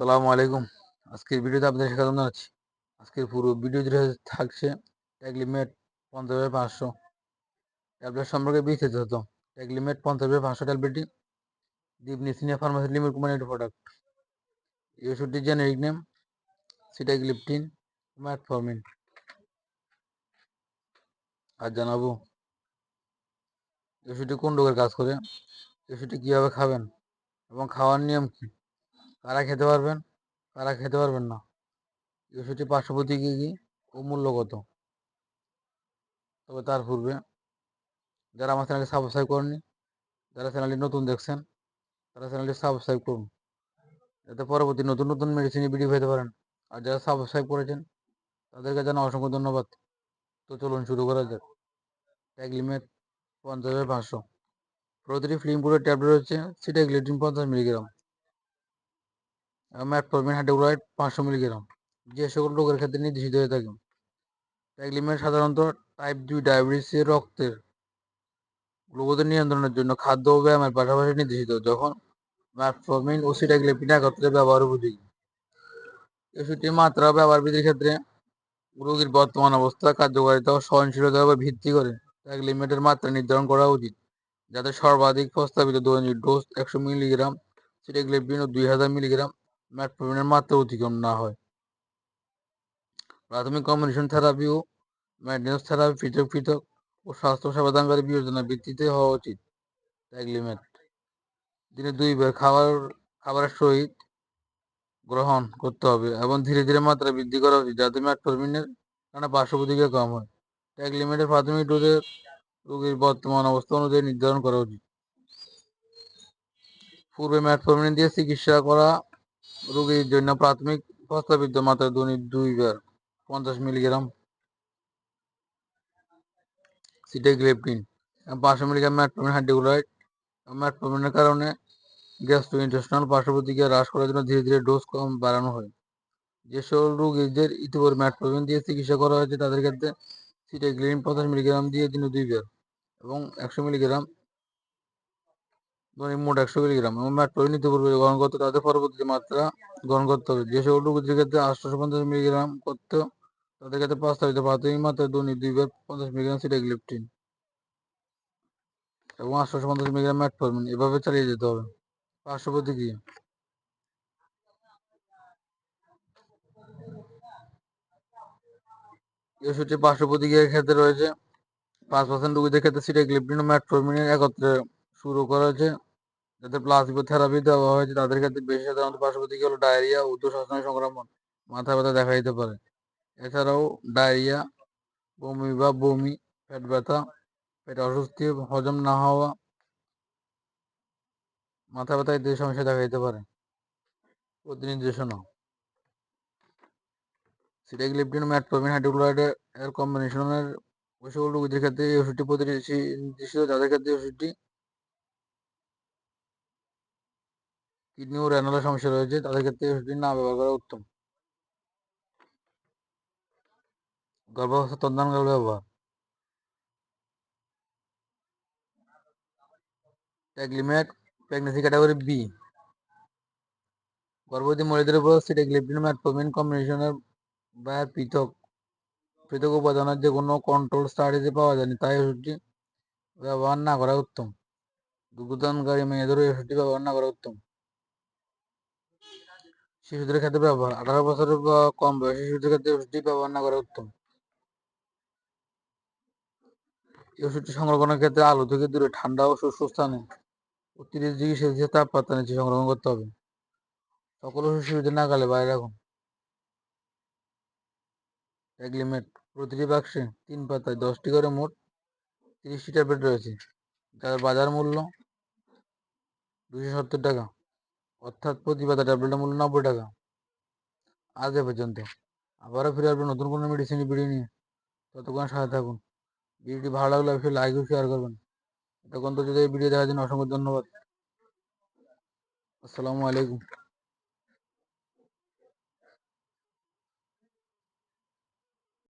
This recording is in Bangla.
আসসালামু আলাইকুম। আজকের ভিডিওতে আপনাদের স্বাগতম জানাচ্ছি। আজকের পুরো ভিডিও জুড়ে থাকছে ট্যাগলিমেট 50/500 ট্যাবলেট সম্পর্কে বিস্তারিত। ট্যাগলিমেট 50/500 ট্যাবলেটটি দিবনিসিনিয়া ফার্মাসি লিমিটেড কোম্পানির একটি প্রোডাক্ট। এই ওষুধটির জেনেরিক নেম সিটাগ্লিপটিন ম্যাটফর্মিন। আর জানাবো এই ওষুধটি কোন রোগের কাজ করে, এই ওষুধটি কীভাবে খাবেন এবং খাওয়ার নিয়ম কী, কারা খেতে পারবেন কারা খেতে পারবেন না, এই ওষুধটির পার্শ্বপ্রতিক্রিয়া কী ও মূল্য কত। তবে তার পূর্বে যারা আমার চ্যানেলটি সাবস্ক্রাইব করেননি, যারা চ্যানেলটি নতুন দেখছেন, তারা চ্যানেলটি সাবস্ক্রাইব করুন, যাতে পরবর্তী নতুন নতুন মেডিসিনের ভিডিও পেতে পারেন। আর যারা সাবস্ক্রাইব করেছেন তাদেরকে জানা অসংখ্য ধন্যবাদ। তো চলুন শুরু করা যাক। ট্যাগলিমেট 50/500 প্রতিটি ফিল্মপুরের ট্যাবলেট হচ্ছে সিটাগ্লিপটিন 50 মিলিগ্রাম এবং ম্যাটফর্মিন হাইড্রোক্লোরাইড 500 মিলিগ্রাম, যে সকল রোগের ক্ষেত্রে নির্দেশিত হয়ে থাকে। ট্যাগলিমেট সাধারণত টাইপ 2 ডায়াবেটিসের রক্তের গ্লুকোজ নিয়ন্ত্রণের জন্য খাদ্য ও ব্যায়ামের পাশাপাশি নির্দেশিত, যখন ম্যাটফর্মিন ও সিটাগ্লিপটিন একত্রে ব্যবহার উপযোগী। ওষুধটির মাত্রা ও ব্যবহার বিধির ক্ষেত্রে রোগীর বর্তমান অবস্থা, কার্যকারিতা ও সহনশীলতার উপর ভিত্তি করে ট্যাগলিমেটের মাত্রা নির্ধারণ করা উচিত, যাতে সর্বাধিক প্রস্তাবিত দৈনিক ডোজ 100 মিলিগ্রাম সিটাগ্লিপটিন ও 2000 মিলিগ্রাম ম্যাটফর্মিনের মাত্রা অতিক্রম না হয়। প্রাথমিক কম্বিনেশন থেরাপি ও মেইনটেন্যান্স থেরাপি পৃথক পৃথক ও স্বাস্থ্য সেবাদানকারী বিবেচনার ভিত্তিতে হওয়া উচিত। ট্যাগলিমেট দিনে 2 বার খাবারের সহিত গ্রহণ করতে হবে এবং ধীরে ধীরে মাত্রা বৃদ্ধি করা উচিত, যাতে ম্যাটফর্মিনের নানা পার্শ্বপ্রতিক্রিয়া কম হয়। ট্যাগলিমেটের প্রাথমিক ডোজের রোগীর বর্তমান অবস্থা অনুযায়ী নির্ধারণ করা উচিত। পূর্বে ম্যাটফর্মিন দিয়ে চিকিৎসা করা রোগীর জন্য প্রাথমিক প্রস্তাবিত মাত্রা দৈনিক 2 বার 50 মিলিগ্রাম সিটাগ্লিপটিন এবং 500 মিলিগ্রাম ম্যাটফর্মিন হাইড্রোক্লোরাইড। ম্যাটফর্মিনের কারণে গ্যাস্ট্রোইন্টেস্টিনাল পার্শ্বপ্রতিক্রিয়া হ্রাস করার জন্য ধীরে ধীরে ডোজ কম বাড়ানো হয়। যে সকল রোগীদের ইতিপূর্বে ম্যাটফর্মিন দিয়ে চিকিৎসা করা হয়েছে তাদের ক্ষেত্রে সিটাগ্লিপটিন 50 মিলিগ্রাম দিয়ে দিনে 2 বার এবং 100 মিলিগ্রাম দৈনিক মোট 100 মিলিগ্রাম এবং ম্যাটফর্মিন ইতিপূর্বে গ্রহণ করতে তাদের পরবর্তী মাত্রা গ্রহণ করতে হবে। যে সকল রোগীদের ক্ষেত্রে 850 মিলিগ্রাম করতে তাদের ক্ষেত্রে প্রস্তাবিত প্রাথমিক মাত্রা দৈনিক 2 বার 50 মিলিগ্রাম সিটাগ্লিপটিন এবং 850 মিলিগ্রাম ম্যাটফর্মিন এভাবে চালিয়ে যেতে হবে। পার্শ্বপ্রতিক্রিয়া এই ওষুধটির পার্শ্বপ্রতিক্রিয়ার ক্ষেত্রে রয়েছে 5% রোগীদের ক্ষেত্রে সিটাগ্লিপটিন ও ম্যাটফর্মিনের একত্রে শুরু করা হয়েছে, যাতে প্লাসিবো থেরাপি দেওয়া হয়েছে তাদের ক্ষেত্রে বেশি সাধারণত পার্শ্বপ্রতিক্রিয়া হলো ডায়রিয়া, উচ্চ শ্বাসনালী সংক্রমণ, মাথা ব্যথা দেখা দিতে পারে। এছাড়াও ডায়রিয়া, বমি, পেট ব্যথা, পেটে অস্বস্তি, হজম না হওয়া, মাথা ব্যথা ইত্যাদি সমস্যা দেখা দিতে পারে। প্রতি নির্দেশনা সিটাগ্লিপটিন ও ম্যাটফর্মিন হাইড্রোক্লোরাইড এর কম্বিনেশনের ওই সকল রোগীদের ক্ষেত্রে এই ওষুধটি নির্দিষ্ট, যাদের ক্ষেত্রে ওষুধটি কিডনি ও রেনালের সমস্যা রয়েছে তাদের ক্ষেত্রে এই ওষুধটি না ব্যবহার করা উত্তম। গর্ভাবস্থা তন্ত্রাঙ্গাল ব্যবহার। ট্যাগলিমেট প্রেগনেন্সি ক্যাটাগরি বি গর্ভবতী মহিলাদের উপর সিটাগ্লিপটিন ও ম্যাটফর্মিন কম্বিনেশনের বা পৃথক পৃথক উপাদানের যে কোনো কন্ট্রোল স্টাডিতে পাওয়া যায়নি, তাই ওষুধটি ব্যবহার না করা উত্তম। দুগ্ধদানকারী মেয়েদেরও এই ওষুধটি ব্যবহার না করা উত্তম। শিশুদের ক্ষেত্রে ব্যবহার 18 বছরের বা কম বয়সী শিশুদের ক্ষেত্রে ওষুধটি ব্যবহার না করা উত্তম। এই ওষুধটি সংরক্ষণের ক্ষেত্রে আলো থেকে দূরে ঠান্ডা ও শুষ্ক স্থানে 30°C তাপমাত্রা নিচে সংরক্ষণ করতে হবে। সকল ওষুধ শিশুদের নাগালে বাইরে রাখুন। ট্যাগলিমেট প্রতিটি বাক্সে 3 পাতায় 10টি করে মোট 30টি ট্যাবলেট রয়েছে, যার বাজার মূল্য 270 টাকা, অর্থাৎ প্রতি পাতা ট্যাবলেটের মূল্য 90 টাকা। আজ এ পর্যন্ত, আবারও ফিরে আসবেন নতুন কোনো মেডিসিনের ভিডিও নিয়ে। ততক্ষণ সাথে থাকুন। ভিডিওটি ভালো লাগলে অবশ্যই লাইক ও শেয়ার করবেন। এতক্ষণ তো যদি এই ভিডিও দেখার জন্য অসংখ্য ধন্যবাদ। আসসালামু আলাইকুম।